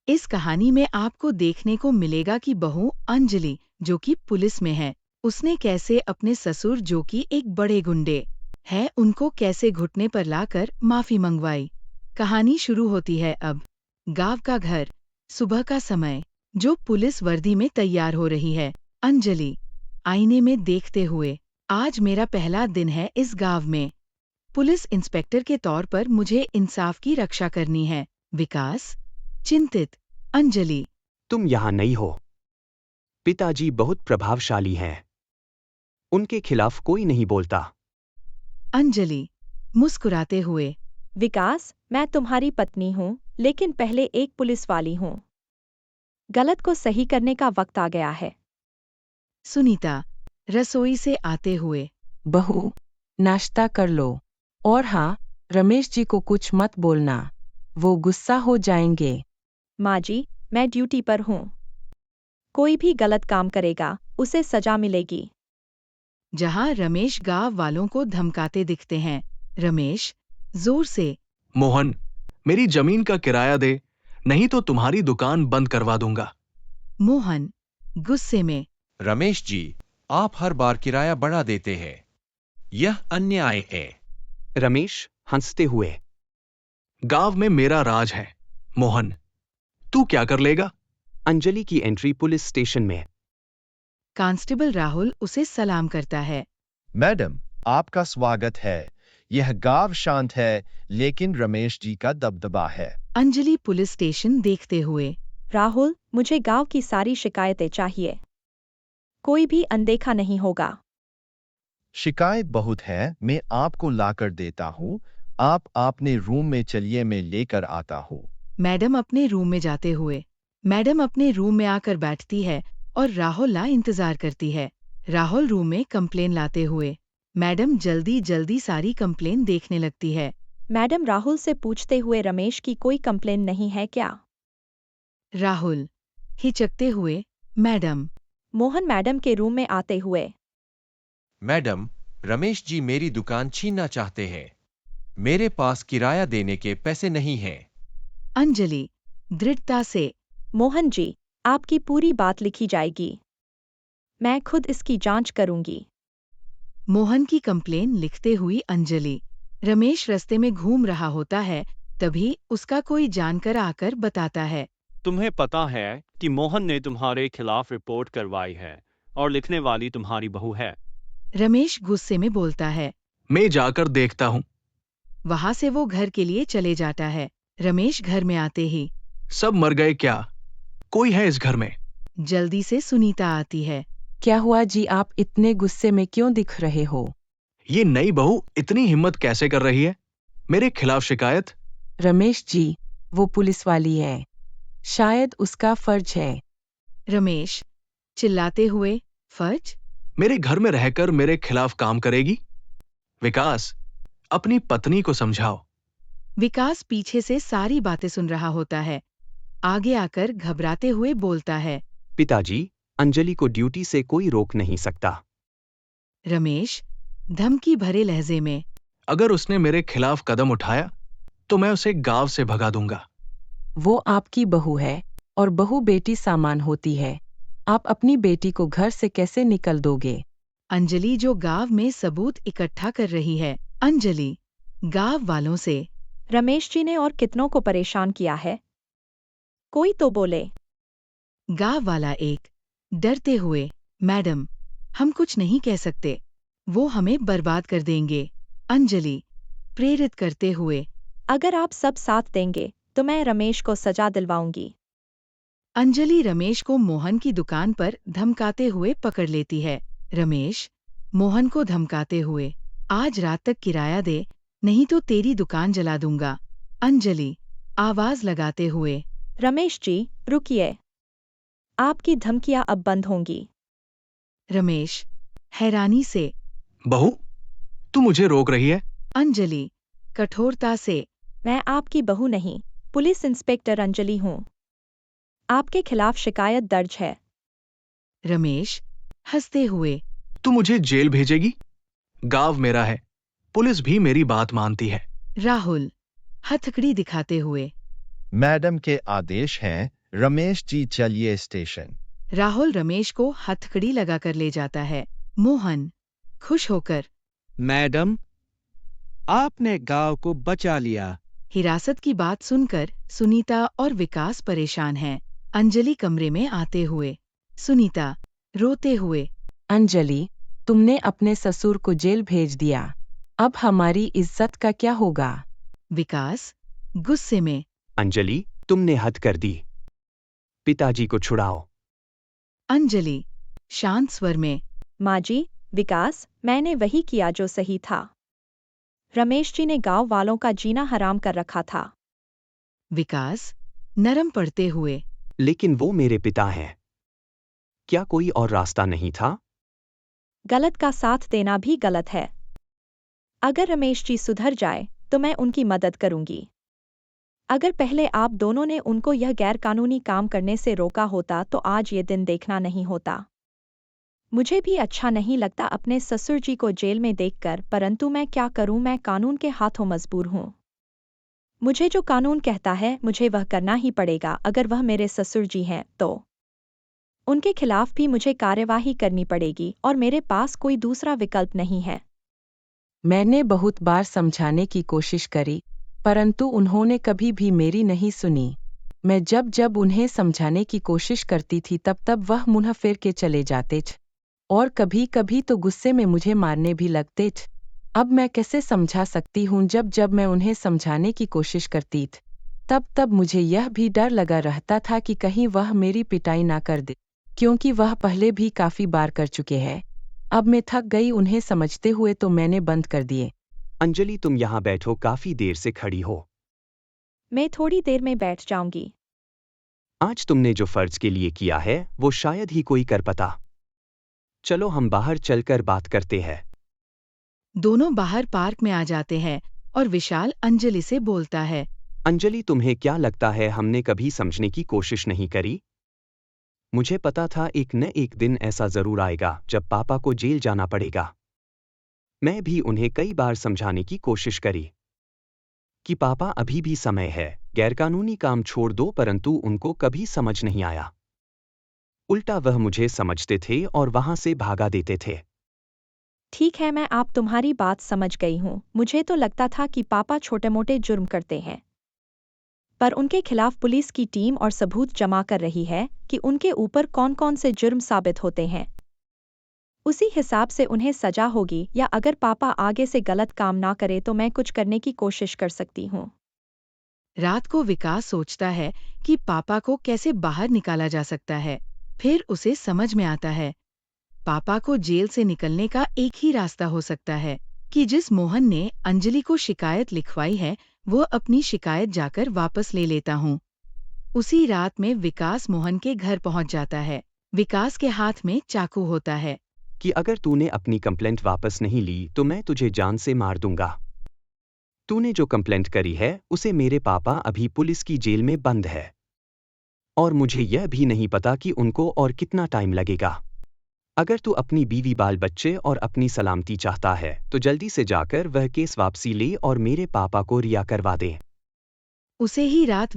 इस कहानी में आपको देखने को मिलेगा कि बहू अंजलि, जो कि पुलिस में है, उसने कैसे अपने ससुर, जो कि एक बड़े गुंडे है, उनको कैसे घुटने पर लाकर माफी मंगवाई। कहानी शुरू होती है अब। गांव का घर, सुबह का समय, जो पुलिस वर्दी में तैयार हो रही है। अंजलि आईने में देखते हुए, आज मेरा पहला दिन है इस गांव में। पुलिस इंस्पेक्टर के तौर पर मुझे इंसाफ की रक्षा करनी है। विकास चिंतित। अंजलि, तुम यहाँ नहीं हो। पिताजी बहुत प्रभावशाली हैं। उनके खिलाफ कोई नहीं बोलता। अंजलि मुस्कुराते हुए, विकास, मैं तुम्हारी पत्नी हूँ, लेकिन पहले एक पुलिस वाली हूँ। गलत को सही करने का वक्त आ गया है। सुनीता रसोई से आते हुए, बहू, नाश्ता कर लो। और हाँ, रमेश जी को कुछ मत बोलना, वो गुस्सा हो जाएंगे। माँ जी, मैं ड्यूटी पर हूँ। कोई भी गलत काम करेगा, उसे सजा मिलेगी। जहाँ रमेश गांव वालों को धमकाते दिखते हैं। रमेश जोर से, मोहन, मेरी जमीन का किराया दे, नहीं तो तुम्हारी दुकान बंद करवा दूंगा। मोहन गुस्से में, रमेश जी, आप हर बार किराया बढ़ा देते हैं। यह अन्याय है। रमेश हंसते हुए, गांव में मेरा राज है। मोहन, तू क्या कर लेगा? अंजलि की एंट्री पुलिस स्टेशन में। कांस्टेबल राहुल उसे सलाम करता है। मैडम, आपका स्वागत है। यह गांव शांत है, लेकिन रमेश जी का दबदबा है। अंजलि पुलिस स्टेशन देखते हुए, राहुल, मुझे गांव की सारी शिकायतें चाहिए। कोई भी अनदेखा नहीं होगा। शिकायत बहुत है, मैं आपको लाकर देता हूँ। आप अपने रूम में चलिए, मैं लेकर आता हूँ। मैडम अपने रूम में जाते हुए, मैडम अपने रूम में आकर बैठती है और राहुल ला इंतजार करती है। राहुल रूम में कंप्लेन लाते हुए, मैडम जल्दी जल्दी सारी कंप्लेन देखने लगती है। मैडम राहुल से पूछते हुए, रमेश की कोई कंप्लेन नहीं है क्या? राहुल हिचकते हुए, मैडम। मोहन मैडम के रूम में आते हुए, मैडम, रमेश जी मेरी दुकान छीनना चाहते हैं। मेरे पास किराया देने के पैसे नहीं हैं। अंजलि दृढ़ता से, मोहन जी, आपकी पूरी बात लिखी जाएगी। मैं खुद इसकी जांच करूंगी। मोहन की कंप्लेन लिखते हुई अंजलि। रमेश रास्ते में घूम रहा होता है, तभी उसका कोई जानकर आकर बताता है। तुम्हें पता है कि मोहन ने तुम्हारे खिलाफ रिपोर्ट करवाई है और लिखने वाली तुम्हारी बहू है। रमेश गुस्से में बोलता है। मैं जाकर देखता हूँ। वहां से वो घर के लिए चले जाता है। रमेश घर में आते ही, सब मर गए क्या? कोई है इस घर में? जल्दी से सुनीता आती है। क्या हुआ जी, आप इतने गुस्से में क्यों दिख रहे हो? ये नई बहू इतनी हिम्मत कैसे कर रही है? मेरे खिलाफ शिकायत? रमेश जी, वो पुलिस वाली है, शायद उसका फर्ज है। रमेश चिल्लाते हुए, फर्ज? मेरे घर में रहकर मेरे खिलाफ काम करेगी? विकास, अपनी पत्नी को समझाओ। विकास पीछे से सारी बातें सुन रहा होता है। आगे आकर घबराते हुए बोलता है। पिताजी, अंजलि को ड्यूटी से कोई रोक नहीं सकता। रमेश धमकी भरे लहजे में, अगर उसने मेरे खिलाफ कदम उठाया तो मैं उसे गांव से भगा दूंगा। वो आपकी बहू है और बहू बेटी सामान होती है। आप अपनी बेटी को घर से कैसे निकल दोगे? अंजलि जो गांव में सबूत इकट्ठा कर रही है। अंजलि गांव वालों से, रमेश जी ने और कितनों को परेशान किया है? कोई तो बोले। गांव वाला एक डरते हुए, मैडम हम कुछ नहीं कह सकते, वो हमें बर्बाद कर देंगे। अंजलि प्रेरित करते हुए, अगर आप सब साथ देंगे तो मैं रमेश को सजा दिलवाऊंगी। अंजलि रमेश को मोहन की दुकान पर धमकाते हुए पकड़ लेती है। रमेश मोहन को धमकाते हुए, आज रात तक किराया दे, नहीं तो तेरी दुकान जला दूंगा। अंजलि आवाज लगाते हुए, रमेश जी, रुकिए। आपकी धमकियां अब बंद होंगी। रमेश हैरानी से, बहू, तू मुझे रोक रही है? अंजलि कठोरता से, मैं आपकी बहू नहीं, पुलिस इंस्पेक्टर अंजलि हूँ। आपके खिलाफ शिकायत दर्ज है। रमेश हंसते हुए, तू मुझे जेल भेजेगी? गांव मेरा है, पुलिस भी मेरी बात मानती है। राहुल हथकड़ी दिखाते हुए, मैडम के आदेश हैं, रमेश जी चलिए स्टेशन। राहुल रमेश को हथकड़ी लगाकर ले जाता है। मोहन खुश होकर, मैडम, आपने गांव को बचा लिया। हिरासत की बात सुनकर सुनीता और विकास परेशान हैं। अंजलि कमरे में आते हुए, सुनीता रोते हुए, अंजलि, तुमने अपने ससुर को जेल भेज दिया। अब हमारी इज्जत का क्या होगा? विकास गुस्से में, अंजलि, तुमने हद कर दी। पिताजी को छुड़ाओ। अंजलि शांत स्वर में, माँ जी, विकास, मैंने वही किया जो सही था। रमेश जी ने गांव वालों का जीना हराम कर रखा था। विकास नरम पड़ते हुए, लेकिन वो मेरे पिता हैं। क्या कोई और रास्ता नहीं था? गलत का साथ देना भी गलत है। अगर रमेश जी सुधर जाए तो मैं उनकी मदद करूंगी। अगर पहले आप दोनों ने उनको यह गैरकानूनी काम करने से रोका होता तो आज ये दिन देखना नहीं होता। मुझे भी अच्छा नहीं लगता अपने ससुर जी को जेल में देखकर, परंतु मैं क्या करूं, मैं कानून के हाथों मजबूर हूं। मुझे जो कानून कहता है मुझे वह करना ही पड़ेगा। अगर वह मेरे ससुर जी हैं तो उनके खिलाफ भी मुझे कार्यवाही करनी पड़ेगी और मेरे पास कोई दूसरा विकल्प नहीं है। मैंने बहुत बार समझाने की कोशिश करी, परंतु उन्होंने कभी भी मेरी नहीं सुनी। मैं जब जब उन्हें समझाने की कोशिश करती थी तब वह मुंह फेर के चले जाते थे और कभी कभी तो गुस्से में मुझे मारने भी लगते थे। अब मैं कैसे समझा सकती हूँ? जब जब मैं उन्हें समझाने की कोशिश करती थी तब मुझे यह भी डर लगा रहता था कि कहीं वह मेरी पिटाई ना कर दे, क्योंकि वह पहले भी काफी बार कर चुके हैं। अब मैं थक गई उन्हें समझते हुए, तो मैंने बंद कर दिए। अंजलि, तुम यहाँ बैठो, काफी देर से खड़ी हो। मैं थोड़ी देर में बैठ जाऊंगी। आज तुमने जो फर्ज के लिए किया है वो शायद ही कोई कर पाता। चलो हम बाहर चलकर बात करते हैं। दोनों बाहर पार्क में आ जाते हैं और विशाल अंजलि से बोलता है, अंजलि, तुम्हें क्या लगता है हमने कभी समझने की कोशिश नहीं करी? मुझे पता था एक न एक दिन ऐसा जरूर आएगा जब पापा को जेल जाना पड़ेगा। मैं भी उन्हें कई बार समझाने की कोशिश करी कि पापा अभी भी समय है, गैरकानूनी काम छोड़ दो, परंतु उनको कभी समझ नहीं आया। उल्टा वह मुझे समझते थे और वहां से भागा देते थे। ठीक है, मैं आप तुम्हारी बात समझ गई हूँ। मुझे तो लगता था कि पापा छोटे मोटे जुर्म करते हैं, पर उनके खिलाफ पुलिस की टीम और सबूत जमा कर रही है कि उनके ऊपर कौन कौन से जुर्म साबित होते हैं। उसी हिसाब से उन्हें सजा होगी, या अगर पापा आगे से गलत काम ना करे तो मैं कुछ करने की कोशिश कर सकती हूँ। रात को विकास सोचता है कि पापा को कैसे बाहर निकाला जा सकता है। फिर उसे समझ में आता है, पापा को जेल से निकलने का एक ही रास्ता हो सकता है कि जिस मोहन ने अंजलि को शिकायत लिखवाई है वो अपनी शिकायत जाकर वापस ले लेता हूँ। उसी रात में विकास मोहन के घर पहुंच जाता है। विकास के हाथ में चाकू होता है कि अगर तूने अपनी कंप्लेंट वापस नहीं ली तो मैं तुझे जान से मार दूंगा। तूने जो कंप्लेंट करी है उसे मेरे पापा अभी पुलिस की जेल में बंद है और मुझे यह भी नहीं पता कि उनको और कितना टाइम लगेगा। अगर तू अपनी बीवी, बाल बच्चे और अपनी सलामती चाहता है तो जल्दी से जाकर वह केस वापसी ले और मेरे पापा को रिहा करवा दे। उसे ही रात